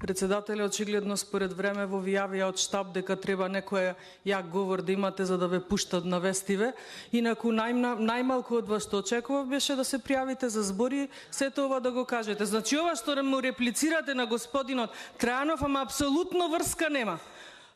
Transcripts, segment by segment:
Председателят очигледно според време во ви јавија од штаб дека треба некој јак говор да имате за да ве пуштат на вестиве. Инаку најмалку од вас што очекував беше да се пријавите за збори, сето ова да го кажете. Значи ова што му реплицирате на господинот Трајанов, ама апсолутно врска нема.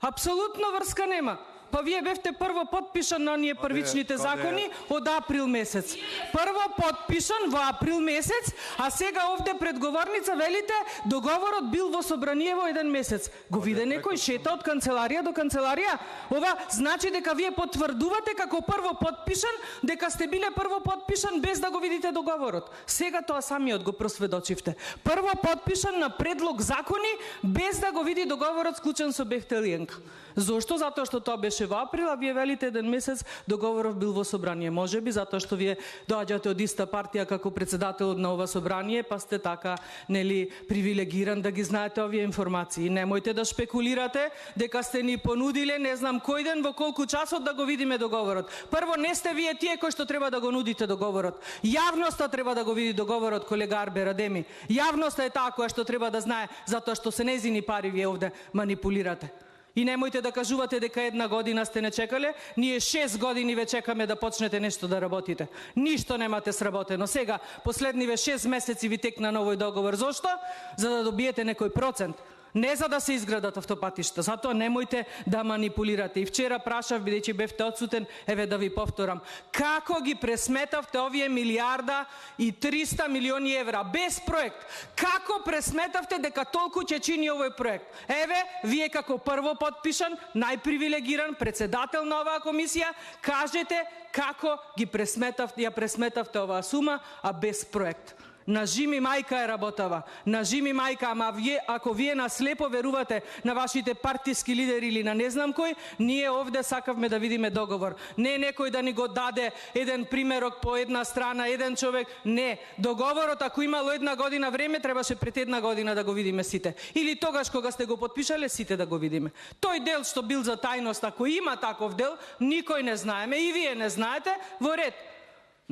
Апсолутно врска нема. Па вие бевте прво подпишан на оние првичните закони од април месец. Прво подпишан во април месец, а сега овде пред говорница велите договорот бил во собрание во еден месец. Го виде некој шета од канцеларија до канцеларија? Ова значи дека вие потврдувате како прво подпишан, дека сте биле прво подпишан без да го видите договорот. Сега тоа самиот го просведочивте. Прво подпишан на предлог закони без да го види договорот склучен со Бехтелиенко. Зошто? Затоа што тоа беше во април, а вие велите еден месец договоров бил во собрание. Можеби затоа што вие доаѓате од иста партија како председателот на ова собрание, па сте така, нели, привилегиран да ги знаете овие информации. Немојте да шпекулирате дека сте ни понудиле не знам кој ден во колку часот да го видиме договорот. Прво, не сте вие тие кои што треба да го нудите договорот. Јавноста треба да го види договорот, колега Арбер Адеми. Јавноста е таа која што треба да знае, затоа што се незини пари вие овде манипулирате. И немојте да кажувате дека една година сте не чекале, ние 6 години ве чекаме да почнете нешто да работите. Ништо немате сработено. Сега, последниве 6 месеци ви текна новој договор. Зошто? За да добиете некој процент. Не за да се изградат автопатишта, затоа немојте да манипулирате. И вчера прашав, бидејќи бевте одсутен, еве да ви повторам. Како ги пресметавте овие 1.300 милиони евра без проект? Како пресметавте дека толку ќе чини овој проект? Еве, вие како прво подпишан, најпривилегиран председател на оваа комисија, кажете како ги ја пресметавте оваа сума, а без проект. На жими мајка е работава. На жими мајка, ама ако вие наслепо верувате на вашите партиски лидери или на не знам кој, ние овде сакавме да видиме договор. Не некој да ни го даде еден примерок по една страна, еден човек. Не. Договорот, ако имало една година време, требаше пред една година да го видиме сите. Или тогаш кога сте го подпишале, сите да го видиме. Тој дел што бил за тајност, ако има таков дел, никој не знаеме и вие не знаете, во ред.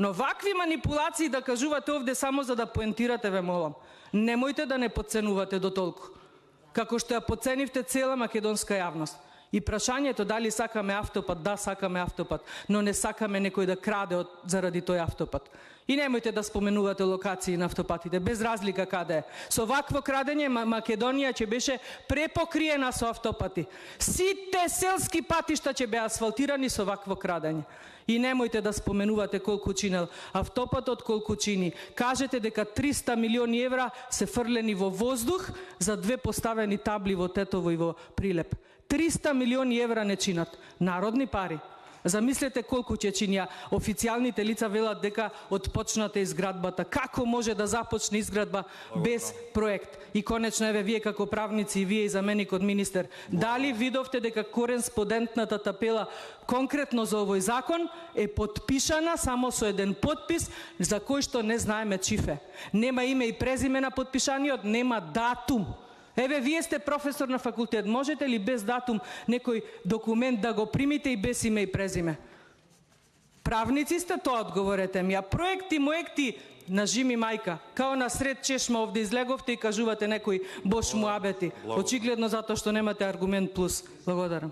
Но вакви манипулации да кажувате овде само за да поентирате, ве молам. Немојте да не подценувате до толку. Како што ја подценивте цела македонска јавност. И прашањето дали сакаме автопат, да, сакаме автопат, но не сакаме некој да краде заради тој автопат. И немојте да споменувате локации на автопатите, без разлика каде е. Со вакво крадење Македонија ќе беше препокриена со автопати. Сите селски патишта ќе беа асфалтирани со вакво крадење. И немојте да споменувате колку чинел автопатот, колку чини. Кажете дека 300 милиони евра се фрлени во воздух за 2 поставени табли во Тетово и во Прилеп. 300 милиони евра не чинат. Народни пари. Замислете колку ќе чинја. Официјалните лица велат дека отпочната изградбата. Како може да започне изградба без проект? И конечно, еве, вие како правници и вие и заменикот министер, дали видовте дека кореспондентната табела конкретно за овој закон е подпишана само со еден подпис за кој што не знаеме чифе. Нема име и презиме на подпишаниот, нема датум. Еве, вие сте професор на факултет, можете ли без датум некој документ да го примите и без име и презиме? Правници сте, тоа одговорете ми. А проекти на жими мајка, као на сред чешма овде излеговте и кажувате некои бош муабети. Очигледно затоа што немате аргумент плюс. Благодарам.